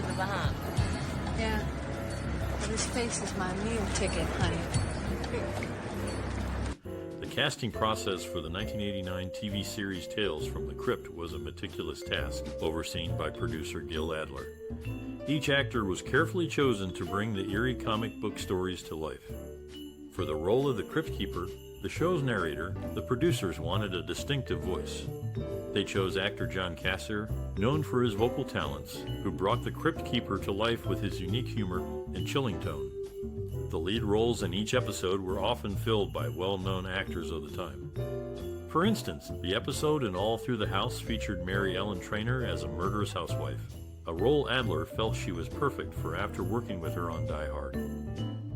to the Bahamas. Yeah. But his face is my meal ticket, honey. The casting process for the 1989 TV series Tales from the Crypt was a meticulous task, overseen by producer Gil Adler. Each actor was carefully chosen to bring the eerie comic book stories to life. For the role of the Crypt Keeper, the show's narrator, the producers wanted a distinctive voice. They chose actor John Kassir, known for his vocal talents, who brought the Crypt Keeper to life with his unique humor and chilling tone. The lead roles in each episode were often filled by well-known actors of the time. For instance, the episode in All Through the House featured Mary Ellen Trainor as a murderous housewife, a role Adler felt she was perfect for after working with her on Die Hard.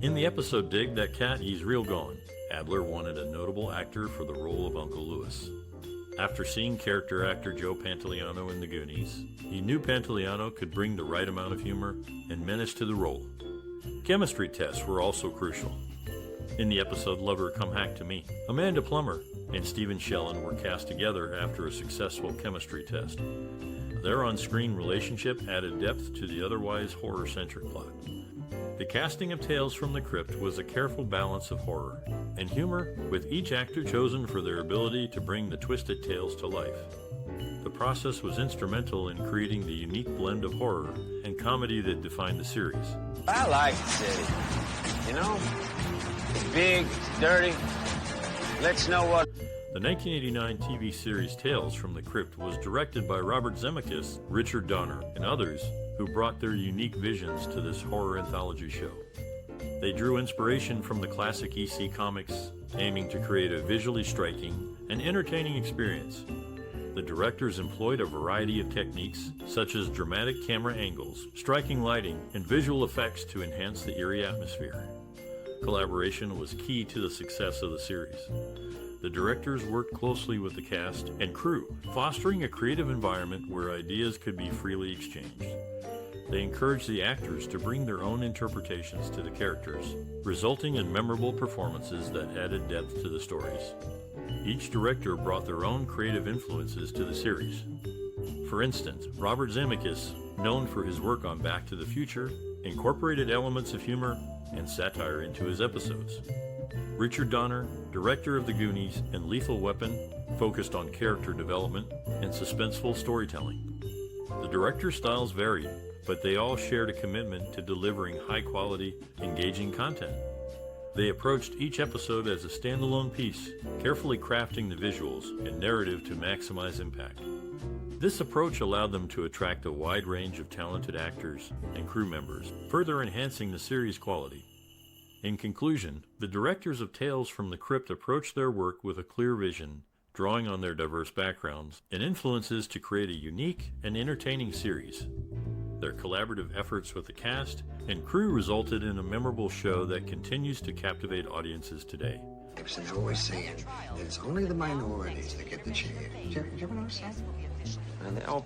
In the episode Dig That Cat, He's Real Gone, Adler wanted a notable actor for the role of Uncle Lewis. After seeing character actor Joe Pantoliano in The Goonies, he knew Pantoliano could bring the right amount of humor and menace to the role. Chemistry tests were also crucial. In the episode Lover Come Hack to Me, Amanda Plummer and Stephen Shellen were cast together after a successful chemistry test. Their on-screen relationship added depth to the otherwise horror-centric plot. The casting of Tales from the Crypt was a careful balance of horror and humor, with each actor chosen for their ability to bring the twisted tales to life. The process was instrumental in creating the unique blend of horror and comedy that defined the series. I like the city. You know, it's big, it's dirty. Let's know what... The 1989 TV series Tales from the Crypt was directed by Robert Zemeckis, Richard Donner, and others who brought their unique visions to this horror anthology show. They drew inspiration from the classic EC comics, aiming to create a visually striking and entertaining experience. The directors employed a variety of techniques, such as dramatic camera angles, striking lighting, and visual effects to enhance the eerie atmosphere. Collaboration was key to the success of the series. The directors worked closely with the cast and crew, fostering a creative environment where ideas could be freely exchanged. They encouraged the actors to bring their own interpretations to the characters, resulting in memorable performances that added depth to the stories. Each director brought their own creative influences to the series. For instance, Robert Zemeckis, known for his work on Back to the Future, incorporated elements of humor and satire into his episodes. Richard Donner, director of The Goonies and Lethal Weapon, focused on character development and suspenseful storytelling. The director's styles varied, but they all shared a commitment to delivering high-quality, engaging content. They approached each episode as a standalone piece, carefully crafting the visuals and narrative to maximize impact. This approach allowed them to attract a wide range of talented actors and crew members, further enhancing the series' quality. In conclusion, the directors of Tales from the Crypt approached their work with a clear vision, drawing on their diverse backgrounds and influences to create a unique and entertaining series. Their collaborative efforts with the cast and crew resulted in a memorable show that continues to captivate audiences today. Gibson's always saying that it's only the minorities that get the chance. Did you ever notice that? And they all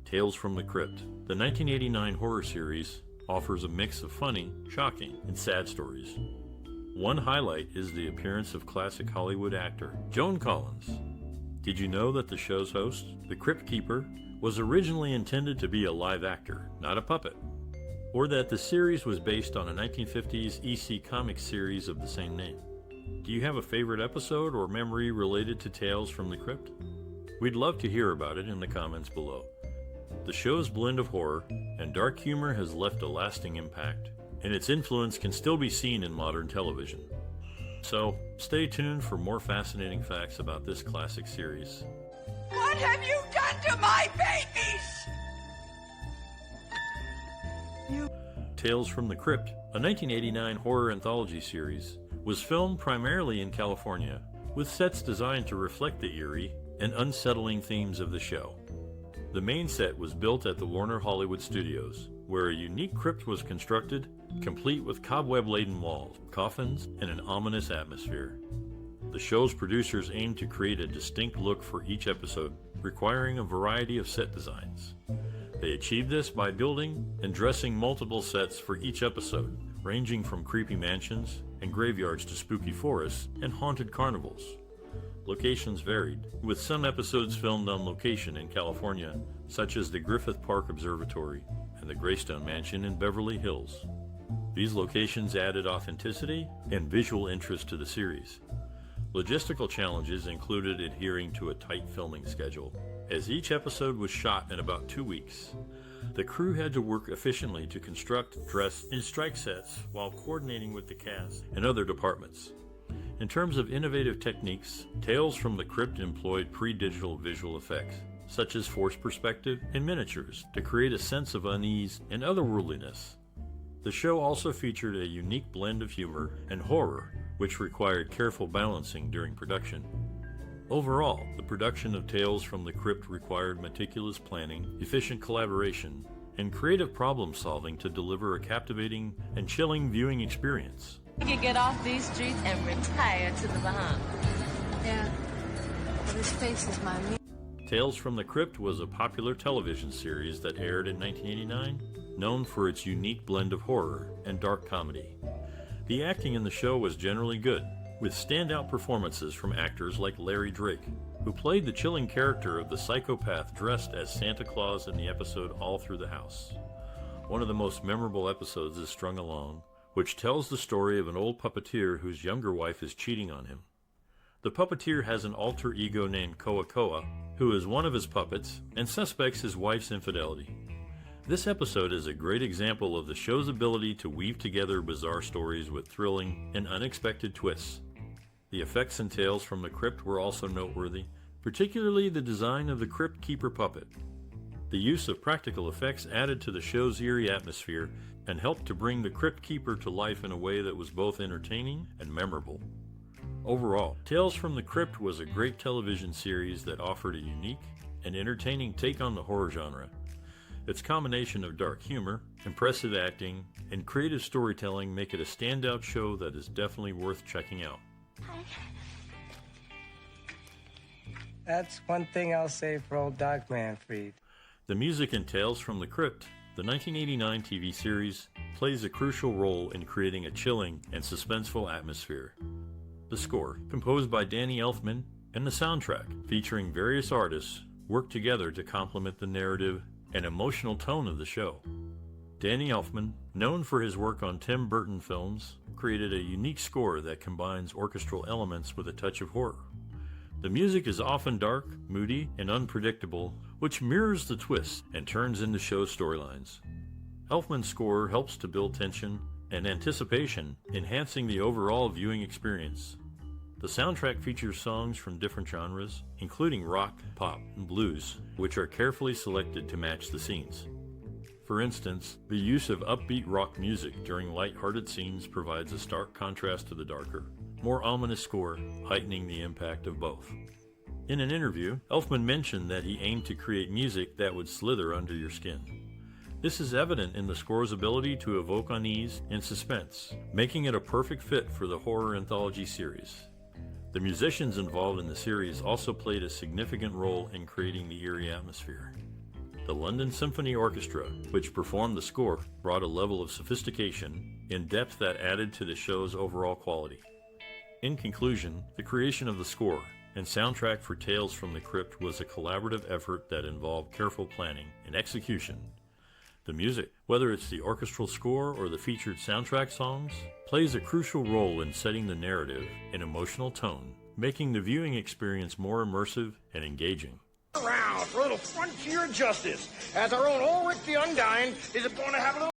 Tales from the Crypt, the 1989 horror series, offers a mix of funny, shocking, and sad stories. One highlight is the appearance of classic Hollywood actor Joan Collins. Did you know that the show's host, the Crypt Keeper, was originally intended to be a live actor, not a puppet? Or that the series was based on a 1950s EC comic series of the same name? Do you have a favorite episode or memory related to Tales from the Crypt? We'd love to hear about it in the comments below. The show's blend of horror and dark humor has left a lasting impact, and its influence can still be seen in modern television. So, stay tuned for more fascinating facts about this classic series. What have you done to my babies? Tales from the Crypt, a 1989 horror anthology series, was filmed primarily in California, with sets designed to reflect the eerie and unsettling themes of the show. The main set was built at the Warner Hollywood Studios, where a unique crypt was constructed, complete with cobweb-laden walls, coffins, and an ominous atmosphere. The show's producers aimed to create a distinct look for each episode, requiring a variety of set designs. They achieved this by building and dressing multiple sets for each episode, ranging from creepy mansions and graveyards to spooky forests and haunted carnivals. Locations varied, with some episodes filmed on location in California, such as the Griffith Park Observatory and the Greystone Mansion in Beverly Hills. These locations added authenticity and visual interest to the series. Logistical challenges included adhering to a tight filming schedule, as each episode was shot in about 2 weeks. The crew had to work efficiently to construct, dress, and strike sets while coordinating with the cast and other departments. In terms of innovative techniques, Tales from the Crypt employed pre-digital visual effects, such as forced perspective and miniatures, to create a sense of unease and otherworldliness. The show also featured a unique blend of humor and horror, which required careful balancing during production. Overall, the production of Tales from the Crypt required meticulous planning, efficient collaboration, and creative problem-solving to deliver a captivating and chilling viewing experience. You can get off these streets and retire to the Bahamas. Yeah, but his face is my meal. Tales from the Crypt was a popular television series that aired in 1989, known for its unique blend of horror and dark comedy. The acting in the show was generally good, with standout performances from actors like Larry Drake, who played the chilling character of the psychopath dressed as Santa Claus in the episode All Through the House. One of the most memorable episodes is Strung Along, which tells the story of an old puppeteer whose younger wife is cheating on him. The puppeteer has an alter ego named Koa Koa, who is one of his puppets and suspects his wife's infidelity. This episode is a great example of the show's ability to weave together bizarre stories with thrilling and unexpected twists. The effects in Tales from the Crypt were also noteworthy, particularly the design of the Crypt Keeper puppet. The use of practical effects added to the show's eerie atmosphere and helped to bring the Crypt Keeper to life in a way that was both entertaining and memorable. Overall, Tales from the Crypt was a great television series that offered a unique and entertaining take on the horror genre. Its combination of dark humor, impressive acting, and creative storytelling make it a standout show that is definitely worth checking out. That's one thing I'll say for old Doc Manfred. The music in Tales from the Crypt, the 1989 TV series, plays a crucial role in creating a chilling and suspenseful atmosphere. The score, composed by Danny Elfman, and the soundtrack, featuring various artists, work together to complement the narrative and emotional tone of the show. Danny Elfman, known for his work on Tim Burton films, created a unique score that combines orchestral elements with a touch of horror. The music is often dark, moody, and unpredictable, which mirrors the twists and turns into show storylines. Elfman's score helps to build tension and anticipation, enhancing the overall viewing experience. The soundtrack features songs from different genres, including rock, pop, and blues, which are carefully selected to match the scenes. For instance, the use of upbeat rock music during light-hearted scenes provides a stark contrast to the darker, more ominous score, heightening the impact of both. In an interview, Elfman mentioned that he aimed to create music that would slither under your skin. This is evident in the score's ability to evoke unease and suspense, making it a perfect fit for the horror anthology series. The musicians involved in the series also played a significant role in creating the eerie atmosphere. The London Symphony Orchestra, which performed the score, brought a level of sophistication and depth that added to the show's overall quality. In conclusion, the creation of the score and soundtrack for Tales from the Crypt was a collaborative effort that involved careful planning and execution. The music, whether it's the orchestral score or the featured soundtrack songs, plays a crucial role in setting the narrative and emotional tone, making the viewing experience more immersive and engaging. Around for a little frontier justice, as our own Ulrich the Undying is going to have a little...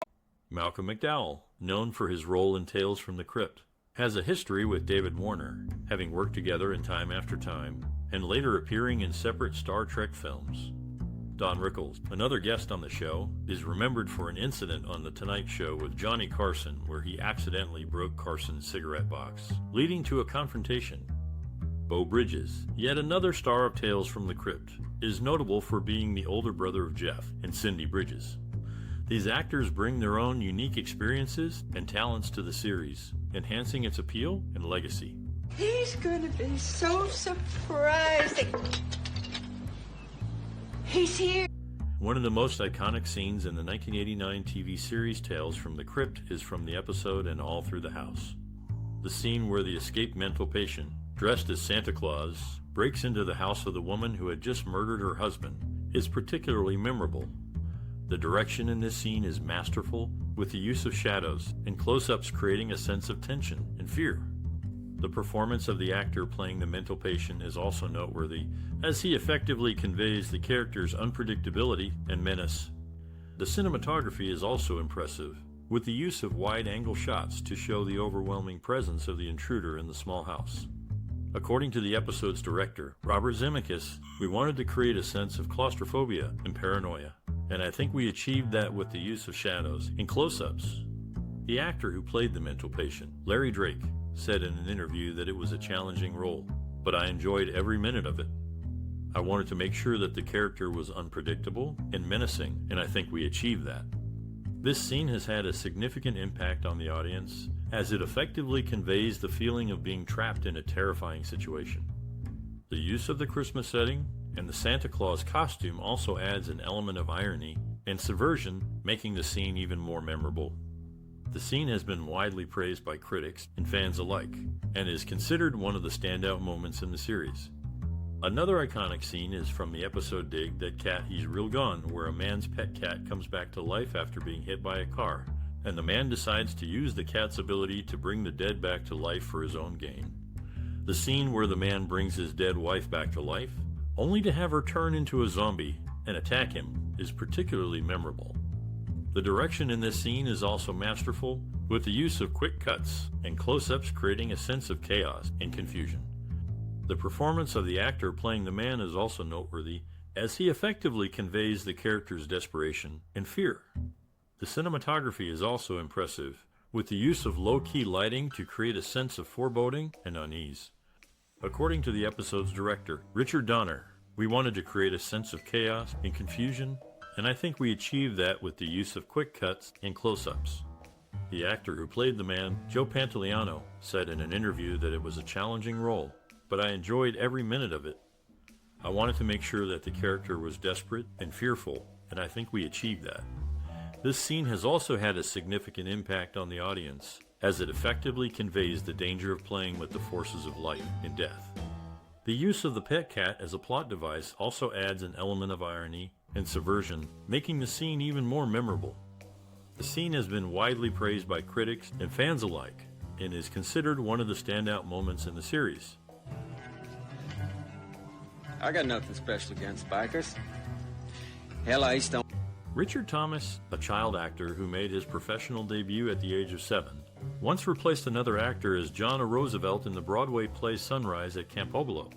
Malcolm McDowell, known for his role in Tales from the Crypt, has a history with David Warner, having worked together in Time After Time, and later appearing in separate Star Trek films. Don Rickles, another guest on the show, is remembered for an incident on The Tonight Show with Johnny Carson where he accidentally broke Carson's cigarette box, leading to a confrontation. Beau Bridges, yet another star of Tales from the Crypt, is notable for being the older brother of Jeff and Cindy Bridges. These actors bring their own unique experiences and talents to the series, enhancing its appeal and legacy. He's gonna be so surprised. He's here. One of the most iconic scenes in the 1989 TV series Tales from the Crypt is from the episode And All Through the House. The scene where the escaped mental patient, dressed as Santa Claus, breaks into the house of the woman who had just murdered her husband is particularly memorable. The direction in this scene is masterful, with the use of shadows and close-ups creating a sense of tension and fear. The performance of the actor playing the mental patient is also noteworthy, as he effectively conveys the character's unpredictability and menace. The cinematography is also impressive, with the use of wide-angle shots to show the overwhelming presence of the intruder in the small house. According to the episode's director, Robert Zemeckis, we wanted to create a sense of claustrophobia and paranoia, and I think we achieved that with the use of shadows and close-ups. The actor who played the mental patient, Larry Drake, said in an interview that it was a challenging role, but I enjoyed every minute of it. I wanted to make sure that the character was unpredictable and menacing, and I think we achieved that. This scene has had a significant impact on the audience, as it effectively conveys the feeling of being trapped in a terrifying situation. The use of the Christmas setting and the Santa Claus costume also adds an element of irony and subversion, making the scene even more memorable. The scene has been widely praised by critics and fans alike, and is considered one of the standout moments in the series. Another iconic scene is from the episode Dig That Cat He's Real Gone, where a man's pet cat comes back to life after being hit by a car, and the man decides to use the cat's ability to bring the dead back to life for his own gain. The scene where the man brings his dead wife back to life, only to have her turn into a zombie and attack him, is particularly memorable. The direction in this scene is also masterful, with the use of quick cuts and close-ups creating a sense of chaos and confusion. The performance of the actor playing the man is also noteworthy, as he effectively conveys the character's desperation and fear. The cinematography is also impressive, with the use of low-key lighting to create a sense of foreboding and unease. According to the episode's director, Richard Donner, we wanted to create a sense of chaos and confusion, and I think we achieved that with the use of quick cuts and close-ups. The actor who played the man, Joe Pantoliano, said in an interview that it was a challenging role, but I enjoyed every minute of it. I wanted to make sure that the character was desperate and fearful, and I think we achieved that. This scene has also had a significant impact on the audience, as it effectively conveys the danger of playing with the forces of life and death. The use of the pet cat as a plot device also adds an element of irony and subversion, making the scene even more memorable. The scene has been widely praised by critics and fans alike, and is considered one of the standout moments in the series. I got nothing special against bikers. Hell, I used to... Richard Thomas, a child actor who made his professional debut at the age of 7, once replaced another actor as John Roosevelt in the Broadway play Sunrise at Campobolo.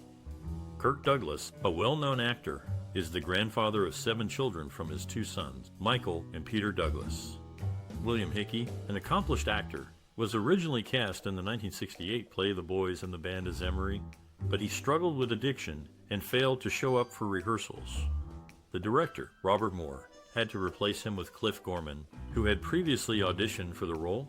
Kirk Douglas, a well-known actor, is the grandfather of 7 children from his 2 sons, Michael and Peter Douglas. William Hickey, an accomplished actor, was originally cast in the 1968 play The Boys and the Band as Emery, but he struggled with addiction and failed to show up for rehearsals. The director, Robert Moore, had to replace him with Cliff Gorman, who had previously auditioned for the role.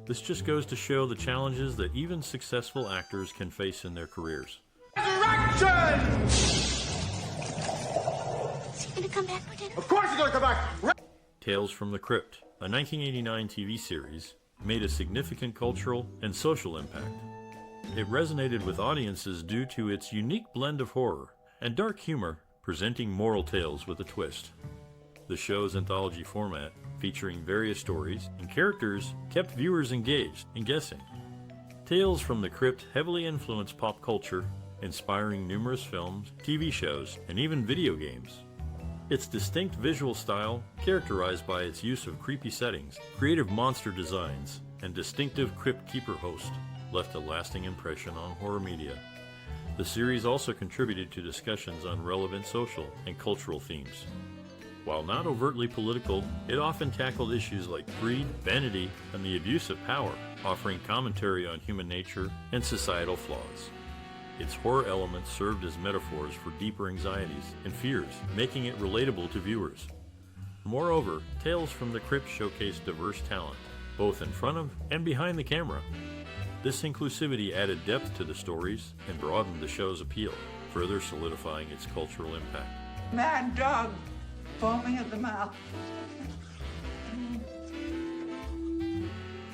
This just goes to show the challenges that even successful actors can face in their careers. Resurrection! Is he gonna come back for dinner? Of course he's gonna come back! Tales from the Crypt, a 1989 TV series, made a significant cultural and social impact. It resonated with audiences due to its unique blend of horror and dark humor, presenting moral tales with a twist. The show's anthology format, featuring various stories and characters, kept viewers engaged and guessing. Tales from the Crypt heavily influenced pop culture, inspiring numerous films, TV shows, and even video games. Its distinct visual style, characterized by its use of creepy settings, creative monster designs, and distinctive Crypt Keeper host, left a lasting impression on horror media. The series also contributed to discussions on relevant social and cultural themes. While not overtly political, it often tackled issues like greed, vanity, and the abuse of power, offering commentary on human nature and societal flaws. Its horror elements served as metaphors for deeper anxieties and fears, making it relatable to viewers. Moreover, Tales from the Crypt showcased diverse talent, both in front of and behind the camera. This inclusivity added depth to the stories and broadened the show's appeal, further solidifying its cultural impact. Mad dog, foaming at the mouth.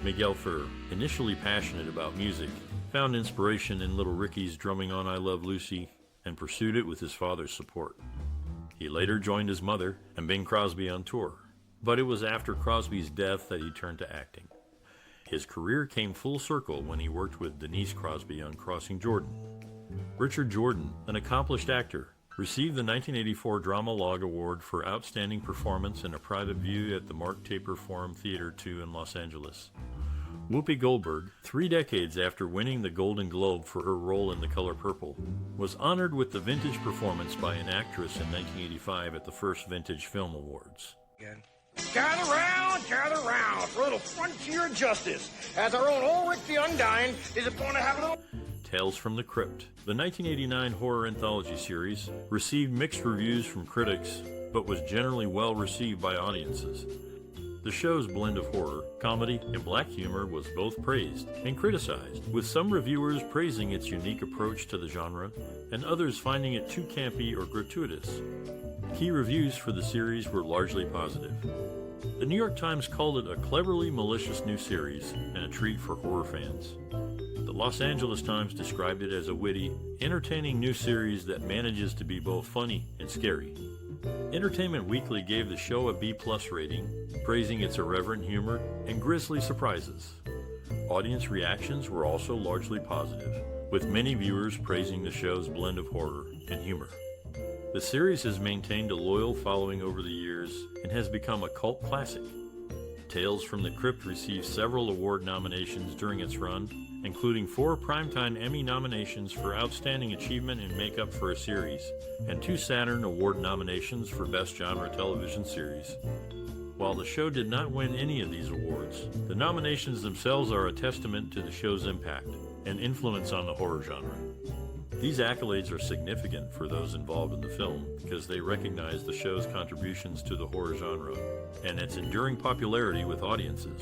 Miguel Ferrer, initially passionate about music, found inspiration in Little Ricky's drumming on I Love Lucy and pursued it with his father's support. He later joined his mother and Bing Crosby on tour, but it was after Crosby's death that he turned to acting. His career came full circle when he worked with Denise Crosby on Crossing Jordan. Richard Jordan, an accomplished actor, received the 1984 Drama Log Award for Outstanding Performance in a Private View at the Mark Taper Forum Theater II in Los Angeles. Whoopi Goldberg, 3 decades after winning the Golden Globe for her role in The Color Purple, was honored with the Vintage Performance by an actress in 1985 at the first Vintage Film Awards. Gather round for a little frontier justice, as our own Ulrich the Undying is upon to have a little... Tales from the Crypt, the 1989 horror anthology series, received mixed reviews from critics, but was generally well received by audiences. The show's blend of horror, comedy, and black humor was both praised and criticized, with some reviewers praising its unique approach to the genre, and others finding it too campy or gratuitous. Key reviews for the series were largely positive. The New York Times called it a cleverly malicious new series and a treat for horror fans. The Los Angeles Times described it as a witty, entertaining new series that manages to be both funny and scary. Entertainment Weekly gave the show a B+ rating, praising its irreverent humor and grisly surprises. Audience reactions were also largely positive, with many viewers praising the show's blend of horror and humor. The series has maintained a loyal following over the years and has become a cult classic. Tales from the Crypt received several award nominations during its run, including 4 Primetime Emmy nominations for Outstanding Achievement in Makeup for a Series, and 2 Saturn Award nominations for Best Genre Television Series. While the show did not win any of these awards, the nominations themselves are a testament to the show's impact and influence on the horror genre. These accolades are significant for those involved in the film because they recognize the show's contributions to the horror genre and its enduring popularity with audiences.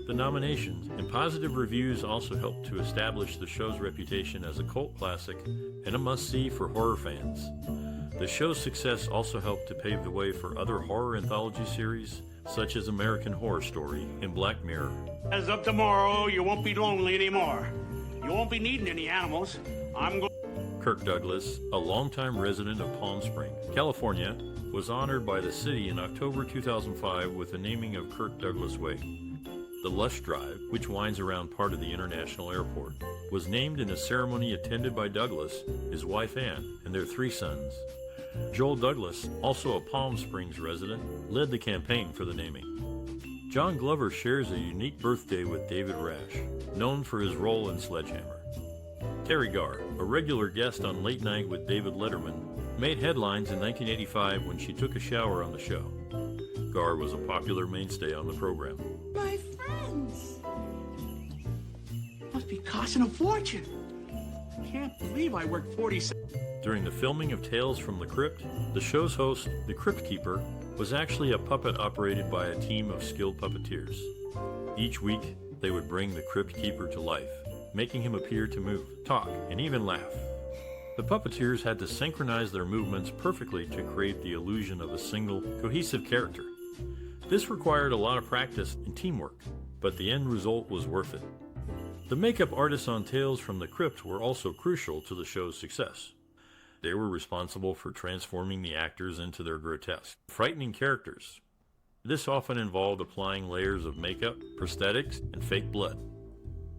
The nominations and positive reviews also helped to establish the show's reputation as a cult classic and a must-see for horror fans. The show's success also helped to pave the way for other horror anthology series, such as American Horror Story and Black Mirror. As of tomorrow, you won't be lonely anymore. You won't be needing any animals. Kirk Douglas, a longtime resident of Palm Springs, California, was honored by the city in October 2005 with the naming of Kirk Douglas Way. The Lush Drive, which winds around part of the international airport, was named in a ceremony attended by Douglas, his wife Ann, and their 3 sons. Joel Douglas, also a Palm Springs resident, led the campaign for the naming. John Glover shares a unique birthday with David Rash, known for his role in Sledgehammer. Terry Garr, a regular guest on Late Night with David Letterman, made headlines in 1985 when she took a shower on the show. Garr was a popular mainstay on the program. My friends. Must be costing a fortune. Can't believe I worked 47. During the filming of Tales from the Crypt, the show's host, the Crypt Keeper, was actually a puppet operated by a team of skilled puppeteers. Each week, they would bring the Crypt Keeper to life, making him appear to move, talk, and even laugh. The puppeteers had to synchronize their movements perfectly to create the illusion of a single, cohesive character. This required a lot of practice and teamwork, but the end result was worth it. The makeup artists on Tales from the Crypt were also crucial to the show's success. They were responsible for transforming the actors into their grotesque, frightening characters. This often involved applying layers of makeup, prosthetics, and fake blood.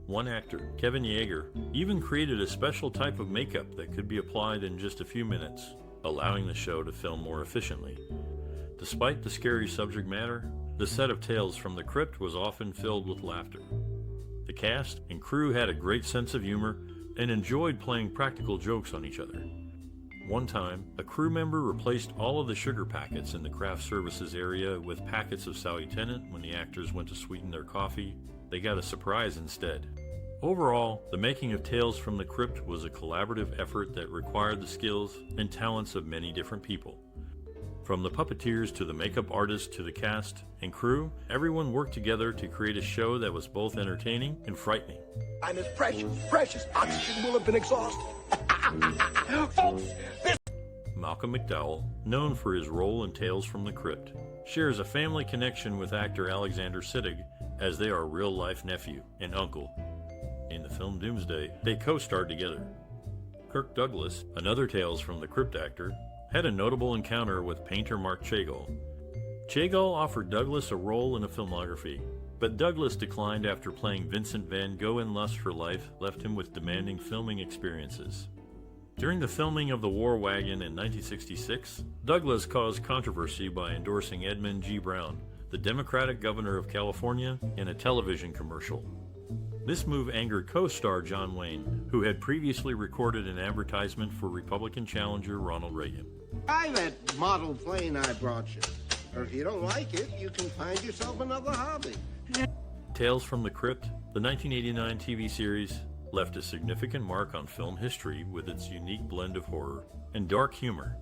One actor, Kevin Yeager, even created a special type of makeup that could be applied in just a few minutes, allowing the show to film more efficiently. Despite the scary subject matter, the set of Tales from the Crypt was often filled with laughter. The cast and crew had a great sense of humor and enjoyed playing practical jokes on each other. One time, a crew member replaced all of the sugar packets in the craft services area with packets of Sally Tennant when the actors went to sweeten their coffee. They got a surprise instead. Overall, the making of Tales from the Crypt was a collaborative effort that required the skills and talents of many different people. From the puppeteers to the makeup artists to the cast and crew, everyone worked together to create a show that was both entertaining and frightening. And this precious oxygen will have been exhausted. Folks, this... Malcolm McDowell, known for his role in Tales from the Crypt, shares a family connection with actor Alexander Siddig, as they are real-life nephew and uncle. In the film Doomsday, they co-starred together. Kirk Douglas, another Tales from the Crypt actor, had a notable encounter with painter Mark Chagall. Chagall offered Douglas a role in a filmography, but Douglas declined after playing Vincent van Gogh in Lust for Life left him with demanding filming experiences. During the filming of The War Wagon in 1966, Douglas caused controversy by endorsing Edmund G. Brown, the Democratic governor of California, in a television commercial. This move angered co-star John Wayne, who had previously recorded an advertisement for Republican challenger Ronald Reagan. Try that model plane I brought you. Or if you don't like it, you can find yourself another hobby. Tales from the Crypt, the 1989 TV series, left a significant mark on film history with its unique blend of horror and dark humor.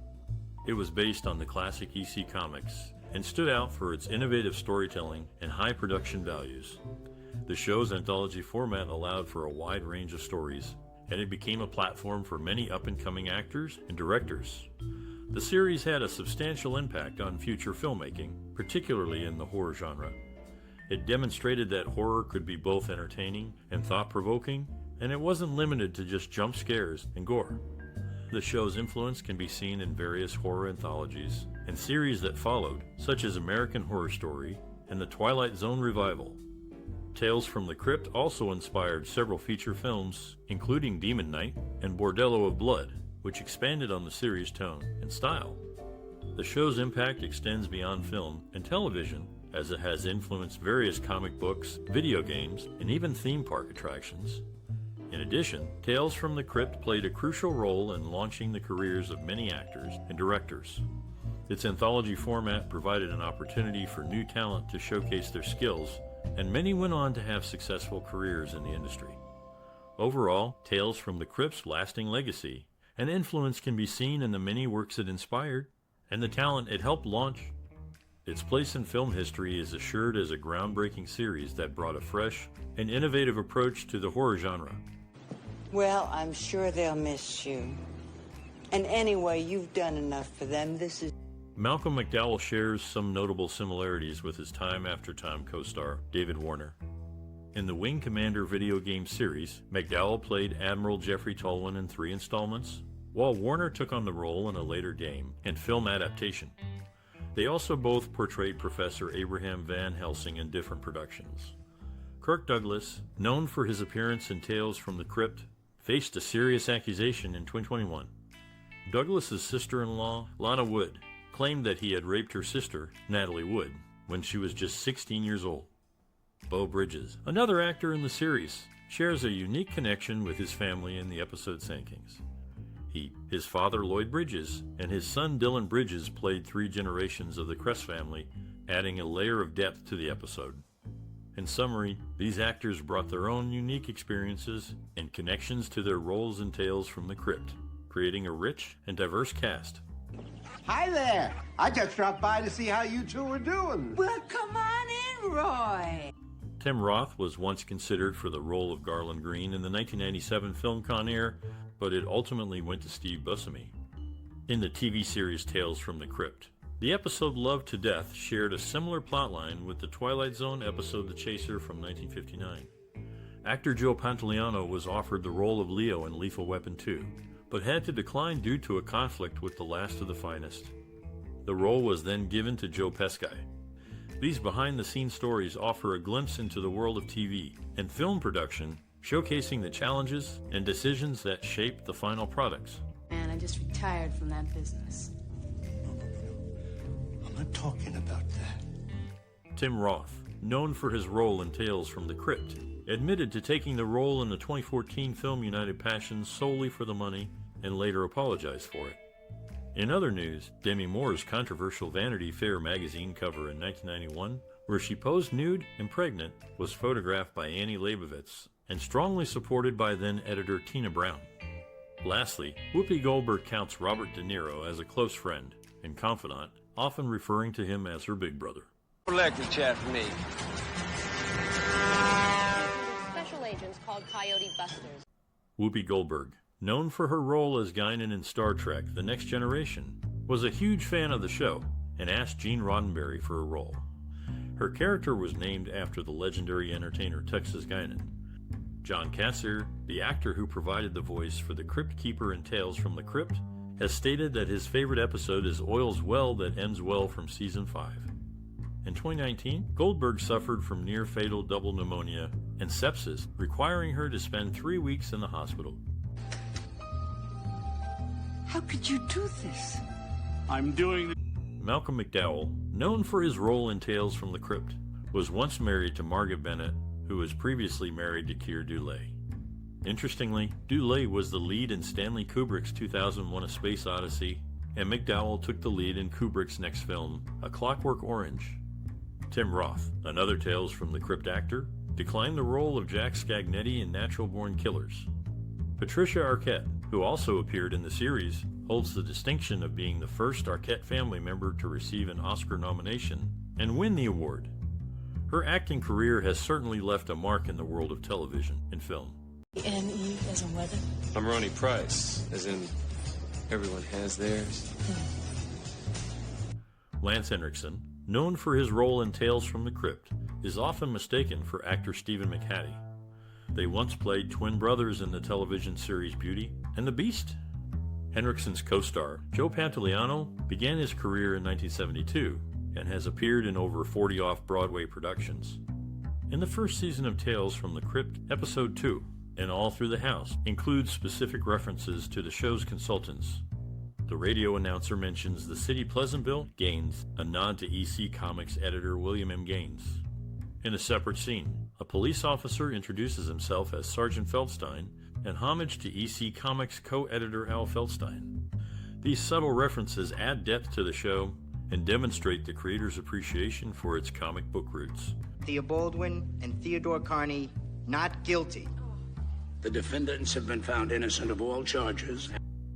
It was based on the classic EC comics and stood out for its innovative storytelling and high production values. The show's anthology format allowed for a wide range of stories, and it became a platform for many up-and-coming actors and directors. The series had a substantial impact on future filmmaking, particularly in the horror genre. It demonstrated that horror could be both entertaining and thought-provoking, and it wasn't limited to just jump scares and gore. The show's influence can be seen in various horror anthologies and series that followed, such as American Horror Story and the Twilight Zone revival. Tales from the Crypt also inspired several feature films, including Demon Knight and Bordello of Blood, which expanded on the series' tone and style. The show's impact extends beyond film and television, as it has influenced various comic books, video games, and even theme park attractions. In addition, Tales from the Crypt played a crucial role in launching the careers of many actors and directors. Its anthology format provided an opportunity for new talent to showcase their skills, and many went on to have successful careers in the industry. Overall, Tales from the Crypt's lasting legacy and influence can be seen in the many works it inspired and the talent it helped launch. Its place in film history is assured as a groundbreaking series that brought a fresh and innovative approach to the horror genre. Well, I'm sure they'll miss you. And anyway, you've done enough for them. This is... Malcolm McDowell shares some notable similarities with his Time After Time co-star, David Warner. In the Wing Commander video game series, McDowell played Admiral Jeffrey Tolwyn in 3 installments, while Warner took on the role in a later game and film adaptation. They also both portrayed Professor Abraham Van Helsing in different productions. Kirk Douglas, known for his appearance in Tales from the Crypt, faced a serious accusation in 2021. Douglas's sister-in-law, Lana Wood, claimed that he had raped her sister, Natalie Wood, when she was just 16 years old. Beau Bridges, another actor in the series, shares a unique connection with his family in the episode Sand Kings. His father, Lloyd Bridges, and his son, Dylan Bridges, played 3 generations of the Crest family, adding a layer of depth to the episode. In summary, these actors brought their own unique experiences and connections to their roles in Tales from the Crypt, creating a rich and diverse cast. Hi there. I just dropped by to see how you two were doing. Well, come on in, Roy. Tim Roth was once considered for the role of Garland Green in the 1997 film Con Air, but it ultimately went to Steve Buscemi. In the TV series Tales from the Crypt, the episode Love to Death shared a similar plotline with the Twilight Zone episode The Chaser from 1959. Actor Joe Pantoliano was offered the role of Leo in Lethal Weapon 2, but had to decline due to a conflict with The Last of the Finest. The role was then given to Joe Pesci. These behind-the-scenes stories offer a glimpse into the world of TV and film production, showcasing the challenges and decisions that shape the final products. Man, I just retired from that business. I'm not talking about that. Tim Roth, known for his role in Tales from the Crypt, admitted to taking the role in the 2014 film United Passions solely for the money and later apologized for it. In other news, Demi Moore's controversial Vanity Fair magazine cover in 1991, where she posed nude and pregnant, was photographed by Annie Leibovitz and strongly supported by then-editor Tina Brown. Lastly, Whoopi Goldberg counts Robert De Niro as a close friend and confidant, often referring to him as her big brother. Electric chat for me. Special agents called Coyote Busters. Whoopi Goldberg, known for her role as Guinan in Star Trek The Next Generation, was a huge fan of the show and asked Gene Roddenberry for a role. Her character was named after the legendary entertainer Texas Guinan. John Kassir, the actor who provided the voice for the Crypt Keeper in Tales from the Crypt, has stated that his favorite episode is Oil's Well That Ends Well from Season 5. In 2019, Goldberg suffered from near-fatal double pneumonia and sepsis, requiring her to spend 3 weeks in the hospital. How could you do this? I'm doing... Malcolm McDowell, known for his role in Tales from the Crypt, was once married to Margaret Bennett, who was previously married to Keir Dullea. Interestingly, Dullea was the lead in Stanley Kubrick's 2001: A Space Odyssey, and McDowell took the lead in Kubrick's next film, A Clockwork Orange. Tim Roth, another Tales from the Crypt actor, declined the role of Jack Scagnetti in Natural Born Killers. Patricia Arquette, who also appeared in the series, holds the distinction of being the first Arquette family member to receive an Oscar nomination and win the award. Her acting career has certainly left a mark in the world of television and film. N.E. as in weather? I'm Ronnie Price, as in everyone has theirs. Lance Henriksen, known for his role in Tales from the Crypt, is often mistaken for actor Stephen McHattie. They once played twin brothers in the television series Beauty and the Beast. Henriksen's co-star, Joe Pantoliano, began his career in 1972 and has appeared in over 40 off-Broadway productions. In the first season of Tales from the Crypt, Episode 2, and All Through the House, includes specific references to the show's consultants. The radio announcer mentions the city Pleasantville, Gaines, a nod to EC Comics editor William M. Gaines. In a separate scene, a police officer introduces himself as Sergeant Feldstein, and homage to EC Comics co-editor Al Feldstein. These subtle references add depth to the show and demonstrate the creator's appreciation for its comic book roots. Thea Baldwin and Theodore Carney not guilty. The defendants have been found innocent of all charges.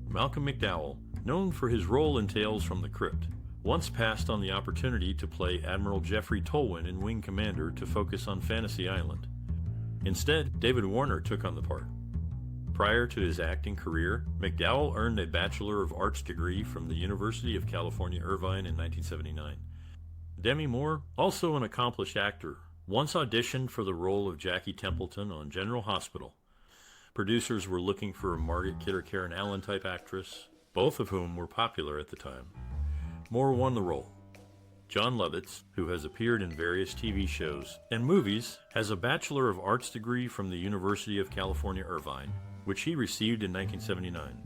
Malcolm McDowell, known for his role in Tales from the Crypt, once passed on the opportunity to play Admiral Jeffrey Tolwyn in Wing Commander to focus on Fantasy Island. Instead, David Warner took on the part. Prior to his acting career, McDowell earned a Bachelor of Arts degree from the University of California, Irvine in 1979. Demi Moore, also an accomplished actor, once auditioned for the role of Jackie Templeton on General Hospital. Producers were looking for a Margaret Kidder Karen Allen type actress, both of whom were popular at the time. Moore won the role. John Lovitz, who has appeared in various TV shows and movies, has a Bachelor of Arts degree from the University of California, Irvine, which he received in 1979.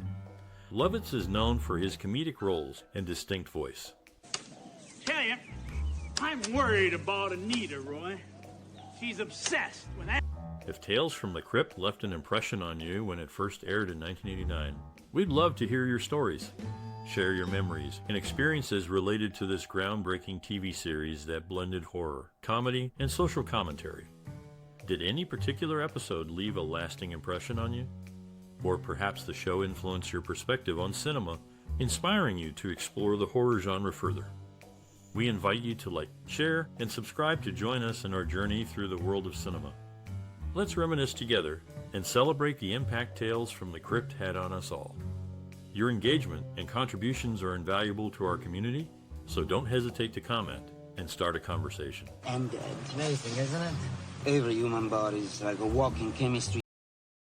Lovitz is known for his comedic roles and distinct voice. Tell you, I'm worried about Anita, Roy. She's obsessed with that. If Tales from the Crypt left an impression on you when it first aired in 1989, we'd love to hear your stories. Share your memories and experiences related to this groundbreaking TV series that blended horror, comedy, and social commentary. Did any particular episode leave a lasting impression on you? Or perhaps the show influenced your perspective on cinema, inspiring you to explore the horror genre further. We invite you to like, share, and subscribe to join us in our journey through the world of cinema. Let's reminisce together and celebrate the impact Tales from the Crypt had on us all. Your engagement and contributions are invaluable to our community, so don't hesitate to comment and start a conversation. And it's amazing, isn't it? Every human body is like a walking chemistry